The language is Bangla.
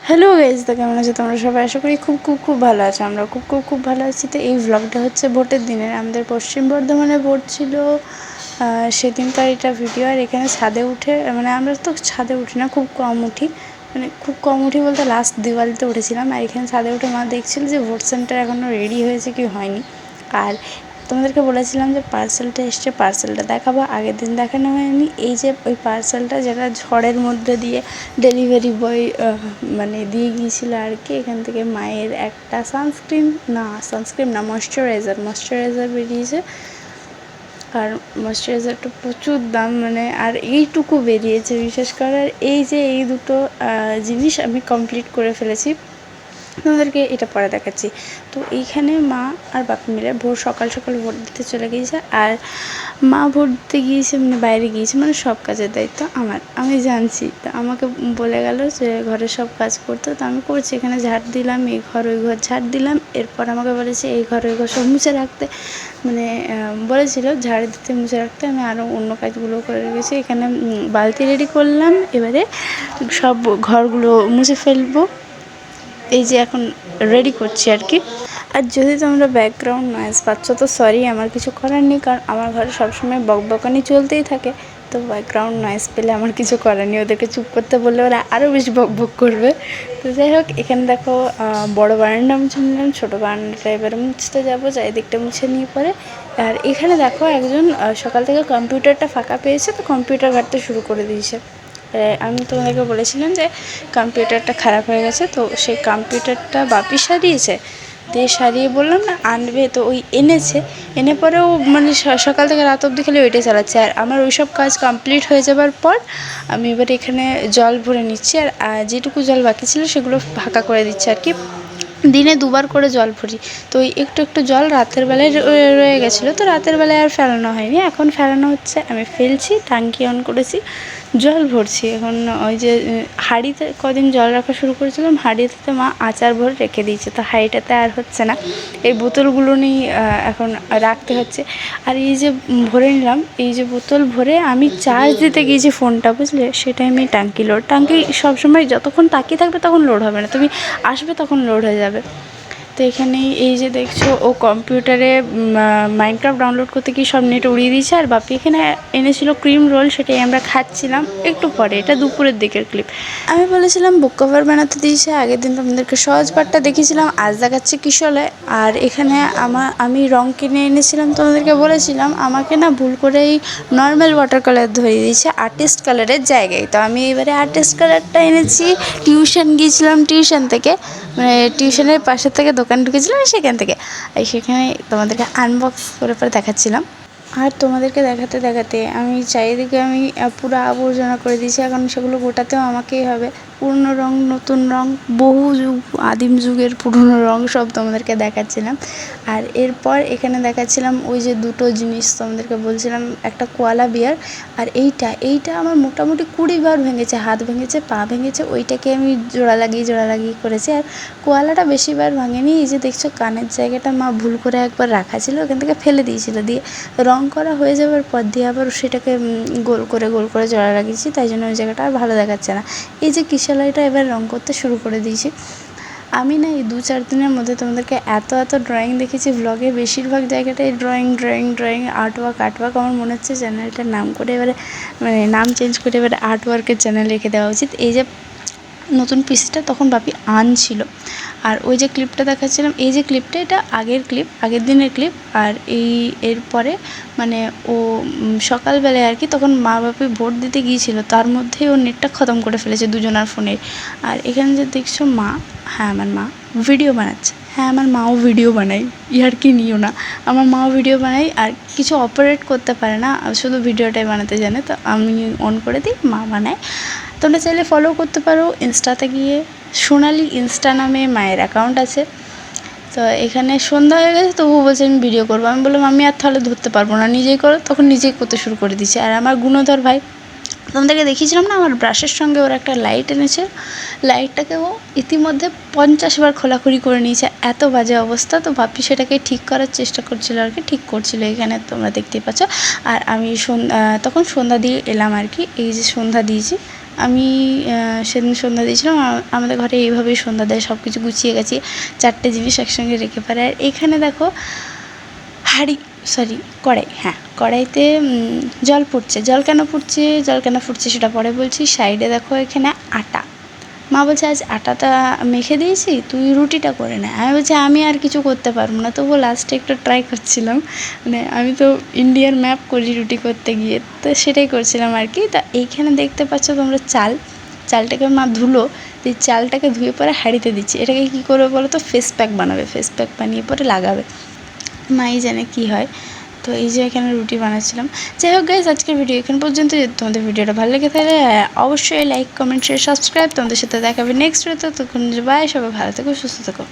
হ্যালো গাইজ, তো কেমন আছো তোমরা সবাই? আশা করি খুব ভালো আছো। আমরা খুব ভালো আছি। তো এই ভ্লগটা হচ্ছে ভোটের দিনের। আমাদের পশ্চিম বর্ধমানে ভোট ছিল সেদিনকার এটা ভিডিও। আর এখানে ছাদে উঠে, মানে আমরা তো ছাদে উঠি না, খুব কম উঠি, মানে খুব কম উঠি বলতে লাস্ট দিওয়ালিতে উঠেছিলাম। আর এখানে ছাদে উঠে মা দেখছিল যে ভোট সেন্টার এখনও রেডি হয়েছে কি হয়নি। আর তোমাদেরকে বলেছিলাম যে পার্সেলটা এসছে, পার্সেলটা দেখাবো। আগের দিন দেখানো হয়নি। এই যে ওই পার্সেলটা যেটা ঝড়ের মধ্যে দিয়ে ডেলিভারি বয় মানে দিয়ে গিয়েছিলো আর কি। এখান থেকে মায়ের একটা সানস্ক্রিন না ময়শ্চারাইজার বেরিয়েছে। আর ময়শ্চারাইজারটা প্রচুর দাম, মানে আর এইটুকু বেরিয়েছে বিশেষ করে। আর এই যে এই দুটো জিনিস আমি কমপ্লিট করে ফেলেছি, তোমাদেরকে এটা পরে দেখাচ্ছি। তো এইখানে মা আর বাপি মিলে সকাল ভোট দিতে চলে গিয়েছে। আর মা ভোট দিতে গিয়েছে, মানে বাইরে গিয়েছে, মানে সব কাজের দায়িত্ব আমি জানছি। তো আমাকে বলে গেল যে ঘরের সব কাজ করতে। তো আমি করছি, এখানে ঝাড় দিলাম, এই ঘর ওই ঘর ঝাড় দিলাম। এরপর আমাকে বলেছে এই ঘর ওই ঘর সব মুছে রাখতে, মানে বলেছিল ঝাড় দিতে মুছে রাখতে। আমি আরও অন্য কাজগুলো করে রেখেছি। এখানে বালতি রেডি করলাম, এবারে সব ঘরগুলো মুছে ফেলবো। এই যে এখন রেডি করছি আর কি। আর যদি তোমরা ব্যাকগ্রাউন্ড নয়েজ পাচ্ছ তো সরি, আমার কিছু করার নেই, কারণ আমার ঘরে সবসময় বকবকানি চলতেই থাকে। তো ব্যাকগ্রাউন্ড নয়েজ পেলে আমার কিছু করার নেই, ওদেরকে চুপ করতে বললে ওরা আরও বেশি বকবক করবে। তো যাই হোক, এখানে দেখো বড় বারান্দা মুছে নিলাম, ছোটো বারান্দাটা এবারে মুছতে যাবো, চারিদিকটা মুছে নিয়ে পরে। আর এখানে দেখো একজন সকাল থেকে কম্পিউটারটা ফাঁকা পেয়েছে, তো কম্পিউটার ঘাঁটতে শুরু করে দিয়েছে। আমি তোমাদেরকে বলেছিলাম যে কম্পিউটারটা খারাপ হয়ে গেছে, তো সেই কম্পিউটারটা বাপি সারিয়েছে। দিয়ে সারিয়ে বললাম না আনবে, তো ওই এনে পরেও মানে সকাল থেকে রাত অবধি খালি ওইটাই চালাচ্ছে। আর আমার ওই সব কাজ কমপ্লিট হয়ে যাবার পর আমি এবার এখানে জল ভরে নিচ্ছি। আর যেটুকু জল বাকি ছিল সেগুলো ফাঁকা করে দিচ্ছি আর কি। দিনে দুবার করে জল ভরি। তো ওই একটু জল রাতের বেলায় রয়ে গেছিলো, তো রাতের বেলায় আর ফেলানো হয়নি, এখন ফেলানো হচ্ছে। আমি ফেলছি, ট্যাঙ্কি অন করেছি, জল ভরছি। এখন ওই যে হাঁড়িতে কদিন জল রাখা শুরু করেছিলাম, হাঁড়িতে মা আচার ভরে রেখে দিয়েছে, তো হাঁড়িটাতে আর হচ্ছে না, এই বোতলগুলো নিয়ে এখন রাখতে হচ্ছে। আর এই যে ভরে নিলাম, এই যে বোতল ভরে আমি চার্জ দিতে গিয়েছি ফোনটা, বুঝলে, সেটাই আমি ট্যাঙ্কি সবসময় যতক্ষণ তাকিয়ে থাকবে তখন লোড হবে না, তুমি আসবে তখন লোড হয়ে যাবে। তো এখানে এই যে দেখছো, ও কম্পিউটারে মাইনক্রাফট ডাউনলোড করতে গিয়ে সব নেট উড়িয়ে দিয়েছে। আর বাপি এখানে এনেছিল ক্রিম রোল, সেটাই আমরা খাচ্ছিলাম একটু পরে। এটা দুপুরের দিকের ক্লিপ। আমি বলেছিলাম বুক কভার বানাতে দিয়েছে, আগের দিন তোমাদেরকে সহজ পাঠটা দেখিয়েছিলাম, আজ দেখাচ্ছি কিশলে। আর এখানে আমি রং কিনে এনেছিলাম, তোমাদেরকে বলেছিলাম, আমাকে না ভুল করে এই নর্মাল ওয়াটার কালার ধরিয়ে দিয়েছে আর্টিস্ট কালারের জায়গায়। তো আমি এবারে আর্টিস্ট কালারটা এনেছি। টিউশন গিয়েছিলাম, টিউশন থেকে মানে টিউশনের পাশের থেকে দোকান ঢুকেছিলাম, সেখান থেকে সেখানে তোমাদেরকে আনবক্স করে পরে দেখাচ্ছিলাম। আর তোমাদেরকে দেখাতে আমি চারিদিকে আমি পুরো আবর্জনা করে দিয়েছি। এখন সেগুলো গোটাতেও আমাকেই হবে। পুরনো রং, নতুন রং, বহু আদিম যুগের পুরনো রং সব তোমাদেরকে দেখাচ্ছিলাম। আর এরপর এখানে দেখাচ্ছিলাম ওই যে দুটো জিনিস তোমাদেরকে বলছিলাম, একটা কোয়ালা বিয়ার। আর এইটা আমার মোটামুটি 20 বার ভেঙেছে, হাত ভেঙেছে, পা ভেঙেছে। ওইটাকে আমি জোড়া লাগিয়ে করেছি। আর কোয়ালাটা বেশিবার ভাঙেনি। এই যে দেখছো কানের জায়গাটা মা ভুল করে একবার রাখা ছিল, ওখান থেকে ফেলে দিয়েছিল। দিয়ে রং করা হয়ে যাওয়ার পর দিয়ে আবার সেটাকে গোল করে জোড়া লাগিয়েছি, তাই জন্য ওই জায়গাটা আর ভালো দেখাচ্ছে না। এই যে কিশালাইটা এবার রং করতে শুরু করে দিয়েছি। আমি না এই 2-4 দিনের মধ্যে তোমাদেরকে এত ড্রয়িং দেখেছি ভ্লগে, বেশিরভাগ জায়গাটাই ড্রয়িং, আর্টওয়ার্ক। আমার মনে হচ্ছে চ্যানেলটার নাম করে এবারে, মানে নাম চেঞ্জ করে এবারে আর্টওয়ার্কের চ্যানেল রেখে দেওয়া উচিত। এই যে নতুন পিসিটা তখন বাপি আনছিল। আর ওই যে ক্লিপটা দেখাচ্ছিলাম, এই যে ক্লিপটা, এটা আগের দিনের ক্লিপ। আর এরপরে মানে ও সকালবেলায় আর কি, তখন মা বাপি ভোট দিতে গিয়েছিল, তার মধ্যেই ও নেটটা খতম করে ফেলেছে দুজনার ফোনের। আর এখানে যে দেখছো মা, আমার মা ভিডিও বানাচ্ছে। আমার মাও ভিডিও বানায়, ইয়ার কি নিও না, আমার মাও ভিডিও বানায়। আর কিছু অপারেট করতে পারে না, শুধু ভিডিওটাই বানাতে জানে। তো আমি অন করে দিই, মা বানায়। তোমরা চাইলে ফলো করতে পারো ইনস্টাতে গিয়ে, সোনালি ইনস্টা নামে মায়ের অ্যাকাউন্ট আছে। তো এখানে সন্ধ্যা হয়ে গেছে, তবুও বলছে আমি ভিডিও করবো। আমি বললাম আমি আর তাহলে ধরতে পারবো না, নিজেই করো। তখন নিজেই করতে শুরু করে দিচ্ছে। আর আমার গুণধর ভাই, তোমাদেরকে দেখিয়েছিলাম না আমার ব্রাশের সঙ্গে ওর একটা লাইট এনেছে, লাইটটাকে ও ইতিমধ্যে 50 বার খোলাখুলি করে নিয়েছে, এত বাজে অবস্থা। তো বাপি সেটাকে ঠিক করার চেষ্টা করছিল আর কি, ঠিক করছিল, এখানে তোমরা দেখতেই পাচ্ছ। আর আমি তখন সন্ধ্যা দিয়ে এলাম আর কি। এই যে সন্ধ্যা দিয়েছি, আমি সেদিন সন্ধ্যা দিয়েছিলাম। আমাদের ঘরে এইভাবেই সন্ধ্যা দেয়, সব কিছু গুছিয়ে গেছি, 4টে জিনিস একসঙ্গে রেখে পারে। আর এখানে দেখো কড়াই, হ্যাঁ কড়াইতে জল ফুটছে। জল কেন ফুটছে সেটা পরে বলছি। সাইডে দেখো এখানে আটা, মা বলছে আজ আটাটা মেখে দিয়েছি, তুই রুটিটা করে নে। আমি বলছি আমি আর কিছু করতে পারবো না, তবুও লাস্টে একটু ট্রাই করছিলাম। মানে আমি তো ইন্ডিয়ার ম্যাপ করি রুটি করতে গিয়ে, তো সেটাই করছিলাম আর কি। তা এইখানে দেখতে পাচ্ছ তোমরা চালটাকে মা ধুলো, এই চালটাকে ধুয়ে পরে হাঁড়িতে দিচ্ছি। এটাকে কী করবে বলো তো, ফেস প্যাক বানাবে, ফেস প্যাক বানিয়ে পরে লাগাবে, মাই জানে কী হয়। তো এই যে এখানে রুটি বানাচ্ছিলাম। যাই হোক গাইস, আজকের ভিডিও এখান পর্যন্ত। যদি তোমাদের ভিডিওটা ভালো লেগে থাকে অবশ্যই লাইক, কমেন্ট, শেয়ার, সাবস্ক্রাইব। তোমাদের সাথে দেখাবে নেক্সট ভিডিওতে। তখন বাই, সবাই ভালো থেকো, সুস্থ থেকো।